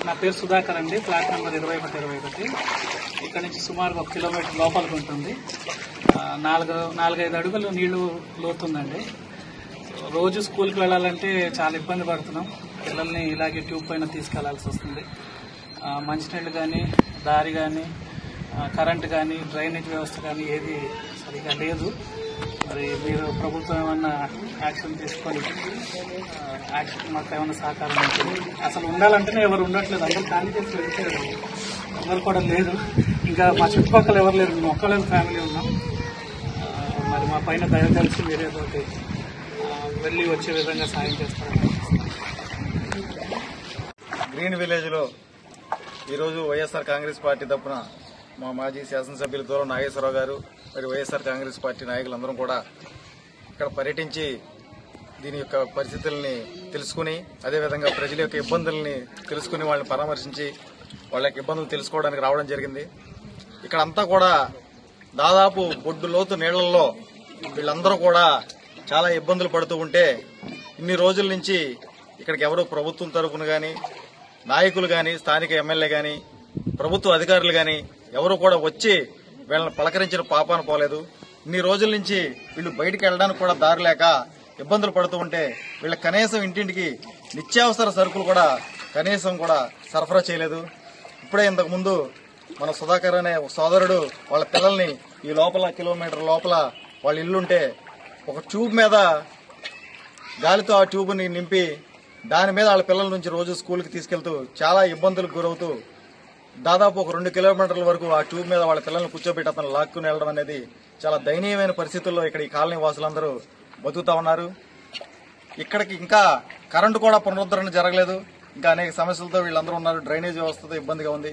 నా పేరు సుధాకర్ అండి. Flat number 2121. ఇక్కడ నుంచి సుమారు 1 కిలోమీటర్ లోపలికి ఉంటుంది. 4-5 అడుగులు నీళ్లు లోతుందండి. రోజు స్కూల్కి వెళ్ళాలంటే చాలా ఇబ్బంది పడుతున్నాం. పిల్లల్ని ఇలాగే ట్యూబ్ పైన తీసుకెళ్లాల్సి వస్తుంది. మంచినీళ్ళు కానీ, దారి కానీ, కరెంటు కానీ, డ్రైనేజ్ వ్యవస్థ కానీ ఏది సరిగా లేదు. మరి మీరు ప్రభుత్వం ఏమన్నా యాక్షన్ తీసుకొని మాకు ఏమైనా సహకారం ఉంటుంది. అసలు ఉండాలంటేనే ఎవరు ఉండట్లేదు. అందరూ ఖాళీ చేసి వెళ్తే ఎవరు కూడా లేదు. ఇంకా మా చుట్టుపక్కల ఎవరు లేరు. మేము ఒక్కలే ఫ్యామిలీ ఉన్నాం. మరి మా పైన దయచేసి మీరేదోటి వెళ్ళి వచ్చే విధంగా సాయం చేస్తారని. గ్రీన్ విలేజ్ లో ఈరోజు వైఎస్ఆర్ కాంగ్రెస్ పార్టీ తరఫున మా మాజీ శాసనసభ్యులు దూరం నాగేశ్వరరావు గారు మరి వైఎస్ఆర్ కాంగ్రెస్ పార్టీ నాయకులందరం కూడా ఇక్కడ పర్యటించి దీని యొక్క పరిస్థితుల్ని తెలుసుకుని, అదేవిధంగా ప్రజల యొక్క ఇబ్బందుల్ని తెలుసుకుని వాళ్ళని పరామర్శించి వాళ్ళ యొక్క ఇబ్బందులు తెలుసుకోవడానికి రావడం జరిగింది. ఇక్కడంతా కూడా దాదాపు బొడ్డు లోతు నీళ్లలో వీళ్ళందరూ కూడా చాలా ఇబ్బందులు పడుతూ ఉంటే ఇన్ని రోజుల నుంచి ఇక్కడికి ఎవరు ప్రభుత్వం తరఫున కానీ, నాయకులు కానీ, స్థానిక ఎమ్మెల్యే కానీ, ప్రభుత్వ అధికారులు కానీ ఎవరు కూడా వచ్చి వీళ్ళని పలకరించిన పాపాన పోలేదు. ఇన్ని రోజుల నుంచి వీళ్ళు బయటికి వెళ్ళడానికి కూడా దారి లేక ఇబ్బందులు పడుతూ ఉంటే వీళ్ళ కనీసం ఇంటింటికి నిత్యావసర సరుకులు కూడా కనీసం కూడా సరఫరా చేయలేదు. ఇప్పుడే ఇంతకు ముందు మన సుధాకర్ అనే సోదరుడు వాళ్ళ పిల్లల్ని ఈ లోపల కిలోమీటర్ లోపల వాళ్ళ ఇల్లుంటే ఒక ట్యూబ్ మీద గాలితో ఆ ట్యూబ్ని నింపి దాని మీద వాళ్ళ పిల్లల నుంచి రోజు స్కూల్కి తీసుకెళ్తూ చాలా ఇబ్బందులకు గురవుతూ దాదాపు ఒక 2 కిలోమీటర్ల వరకు ఆ ట్యూబ్ మీద వాళ్ళ పిల్లల్ని కూర్చోబెట్టి అతను లాక్కుని వెళ్లడం అనేది చాలా దయనీయమైన పరిస్థితుల్లో ఇక్కడ ఈ కాలనీ వాసులందరూ బతుకుతా ఉన్నారు. ఇక్కడికి ఇంకా కరెంటు కూడా పునరుద్ధరణ జరగలేదు. ఇంకా అనేక సమస్యలతో వీళ్ళందరూ ఉన్నారు. డ్రైనేజ్ వ్యవస్థతో ఇబ్బందిగా ఉంది.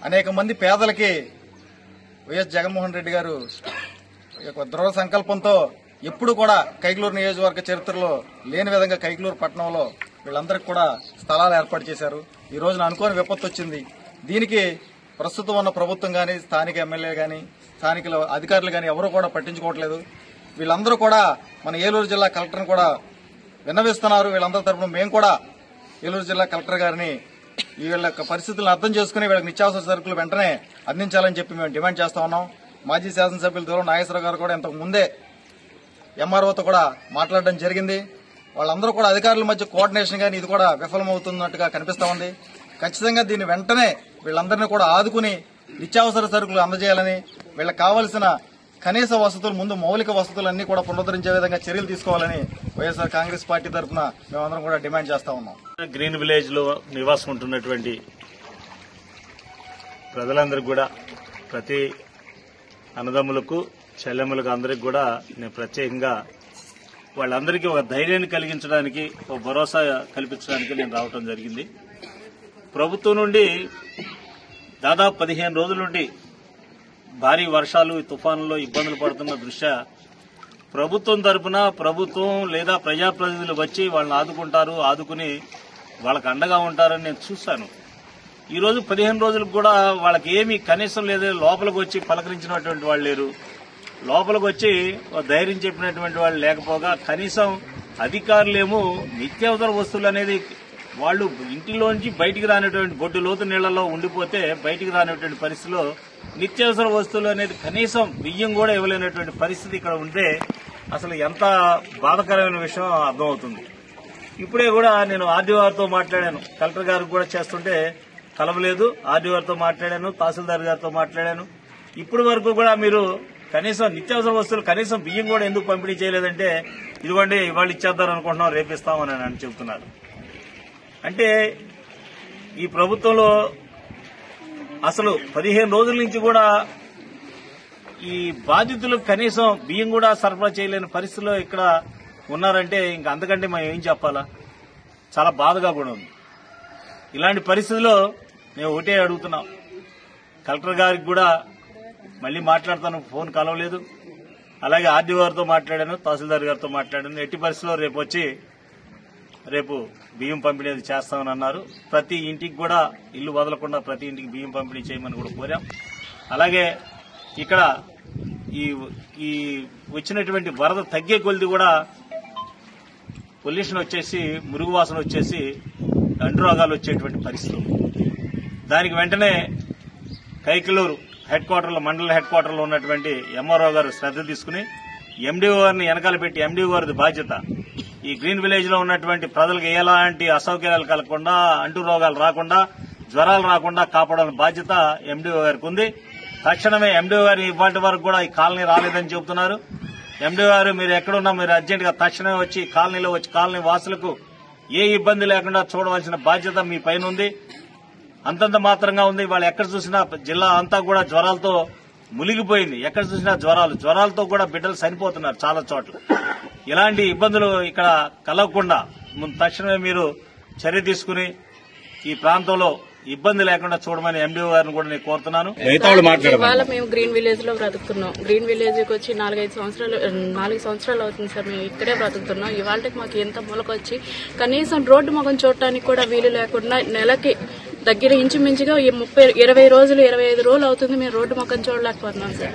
అనేక మంది పేదలకి వైఎస్ జగన్మోహన్ రెడ్డి గారు దృఢ సంకల్పంతో ఎప్పుడు కూడా కైకలూరు నియోజకవర్గ చరిత్రలో లేని విధంగా కైకలూరు పట్టణంలో వీళ్ళందరికీ కూడా స్థలాలు ఏర్పాటు చేశారు. ఈ రోజున అనుకోని విపత్తు వచ్చింది. దీనికి ప్రస్తుతం ఉన్న ప్రభుత్వం కానీ, స్థానిక ఎమ్మెల్యే కానీ, స్థానిక అధికారులు కానీ ఎవరూ కూడా పట్టించుకోవట్లేదు. వీళ్ళందరూ కూడా మన ఏలూరు జిల్లా కలెక్టర్ని కూడా విన్నవిస్తున్నారు. వీళ్ళందరి తరఫున మేము కూడా ఏలూరు జిల్లా కలెక్టర్ గారిని వీళ్ళ యొక్క పరిస్థితులను అర్థం చేసుకుని వీళ్ళకి నిత్యావసర సరుకులు వెంటనే అందించాలని చెప్పి మేము డిమాండ్ చేస్తా ఉన్నాం. మాజీ శాసనసభ్యులు దూరం నాగేశ్వరరావు గారు కూడా ఇంతకు ముందే ఎంఆర్ఓతో కూడా మాట్లాడడం జరిగింది. వాళ్ళందరూ కూడా అధికారుల మధ్య కోఆర్డినేషన్ కానీ ఇది కూడా విఫలమవుతున్నట్టుగా కనిపిస్తా ఉంది. ఖచ్చితంగా దీన్ని వెంటనే వీళ్ళందరినీ కూడా ఆదుకుని నిత్యావసర సరుకులు అందజేయాలని, వీళ్ళకి కావాల్సిన కనీస వసతులు ముందు మౌలిక వసతులన్నీ కూడా పునరుద్ధరించే విధంగా చర్యలు తీసుకోవాలని వైఎస్ఆర్ కాంగ్రెస్ పార్టీ తరఫున మేమందరం కూడా డిమాండ్ చేస్తా ఉన్నాం. గ్రీన్ విలేజ్ లో నివాసం ఉంటున్నటువంటి ప్రజలందరికీ కూడా, ప్రతి అన్నదమ్ములకు, చెల్లెమ్మలకు అందరికి కూడా నేను ప్రత్యేకంగా వాళ్ళందరికీ ఒక ధైర్యాన్ని కలిగించడానికి, ఒక భరోసా కల్పించడానికి నేను రావడం జరిగింది. ప్రభుత్వం నుండి దాదాపు 15 రోజుల నుండి భారీ వర్షాలు, తుఫానుల్లో ఇబ్బందులు పడుతున్న దృష్ట్యా ప్రభుత్వం తరఫున ప్రభుత్వం లేదా ప్రజాప్రతినిధులు వచ్చి వాళ్ళని ఆదుకుంటారు, ఆదుకుని వాళ్ళకి అండగా ఉంటారని నేను చూశాను. ఈరోజు 15 రోజులకు కూడా వాళ్ళకి ఏమీ కనీసం లేదు. లోపలికి వచ్చి పలకరించినటువంటి వాళ్ళు లేరు. లోపలికి వచ్చి ధైర్యం చెప్పినటువంటి వాళ్ళు లేకపోగా కనీసం అధికారులేమో నిత్యావసర వస్తువులు అనేది వాళ్ళు ఇంటిలోంచి బయటికి రానటువంటి బొడ్డు లోతు నీళ్లలో ఉండిపోతే బయటికి రానటువంటి పరిస్థితిలో నిత్యావసర వస్తువులు అనేది కనీసం బియ్యం కూడా ఇవ్వలేనటువంటి పరిస్థితి ఇక్కడ ఉంటే అసలు ఎంత బాధాకరమైన విషయం అర్థమవుతుంది. ఇప్పుడే కూడా నేను ఆర్డీఓ గారితో మాట్లాడాను. కలెక్టర్ గారికి కూడా చేస్తుంటే కలవలేదు. ఆర్డీఓ గారితో మాట్లాడాను, తహసీల్దార్ గారితో మాట్లాడాను. ఇప్పటి వరకు కూడా మీరు కనీసం నిత్యావసర వస్తువులు కనీసం బియ్యం కూడా ఎందుకు పంపిణీ చేయలేదంటే ఇదిగోండి ఇవాళ ఇచ్చేద్దాం అనుకుంటున్నాం, రేపిస్తామని అని చెబుతున్నారు. అంటే ఈ ప్రభుత్వంలో అసలు 15 రోజుల నుంచి కూడా ఈ బాధితులకు కనీసం బియ్యం కూడా సరఫరా చేయలేని పరిస్థితిలో ఇక్కడ ఉన్నారంటే ఇంకా అంతకంటే మనం ఏం చెప్పాలా? చాలా బాధగా కూడా ఉంది. ఇలాంటి పరిస్థితిలో మేము ఒకటే అడుగుతున్నాం, కలెక్టర్ గారికి కూడా మళ్లీ మాట్లాడతాను, ఫోన్ కలవలేదు. అలాగే ఆర్డీఓ గారితో మాట్లాడాను, తహసీల్దార్ గారితో మాట్లాడాను. ఎట్టి పరిస్థితిలో రేపు బియ్యం పంపిణీ చేస్తామని అన్నారు. ప్రతి ఇంటికి కూడా ఇల్లు వదలకుండా ప్రతి ఇంటికి బియ్యం పంపిణీ చేయమని కూడా కోరాం. అలాగే ఇక్కడ ఈ వచ్చినటువంటి వరద తగ్గే కొలిది కూడా పొల్యూషన్ వచ్చేసి, మురుగు వాసన వచ్చేసి అంటురోగాలు వచ్చేటువంటి పరిస్థితి. దానికి వెంటనే కైకలూరు హెడ్ క్వార్టర్లో, మండల హెడ్ క్వార్టర్లో ఉన్నటువంటి ఎంఆర్ఓ గారు శ్రద్ధ తీసుకుని ఎండీఓ గారిని వెనకాల పెట్టి, ఎండీఓ గారి బాధ్యత ఈ గ్రీన్ విలేజ్ లో ఉన్నటువంటి ప్రజలకు ఎలాంటి అసౌకర్యాలు కలగకుండా, అంటు రోగాలు రాకుండా, జ్వరాలు రాకుండా కాపాడాలని బాధ్యత ఎండీఓ గారికి ఉంది. తక్షణమే ఎండీఓ గారు ఇవాటి వరకు కూడా ఈ కాలనీ రాలేదని చెబుతున్నారు. ఎండీఓ గారు మీరు ఎక్కడున్నా మీరు అర్జెంట్ గా తక్షణమే వచ్చి కాలనీలో వచ్చి కాలనీ వాసులకు ఏ ఇబ్బంది లేకుండా చూడవలసిన బాధ్యత మీ పైన ఉంది. అంతంత మాత్రంగా ఉంది. వాళ్ళు ఎక్కడ చూసినా జిల్లా అంతా కూడా జ్వరాలతో మునిగిపోయింది. ఎక్కడ చూసినా జ్వరాలతో కూడా బిడ్డలు చనిపోతున్నారు చాలా చోట్ల. ఇలాంటి ఇబ్బందులు ఇక్కడ కలగకుండా తక్షణమే మీరు చర్య తీసుకుని ఈ ప్రాంతంలో ఇబ్బంది లేకుండా చూడమని ఎండీఓ గారిని కూడా నేను కోరుతున్నాను. ఇవాళ మేము గ్రీన్ విలేజ్ లో బ్రతుకుతున్నాం. గ్రీన్ విలేజ్ కి వచ్చి 4 సంవత్సరాలు అవుతుంది సార్. మేము ఇక్కడే బ్రతుకుతున్నాం. ఇవాళకి మాకు ఎంత మొలకొచ్చి కనీసం రోడ్డు మొగం చూడటానికి కూడా వీలు లేకుండా నెలకి దగ్గర ఇంచుమించుగా 20 రోజులు 25 రోజులు అవుతుంది మేము రోడ్డు మొక్కను చూడలేకపోతున్నాం సార్.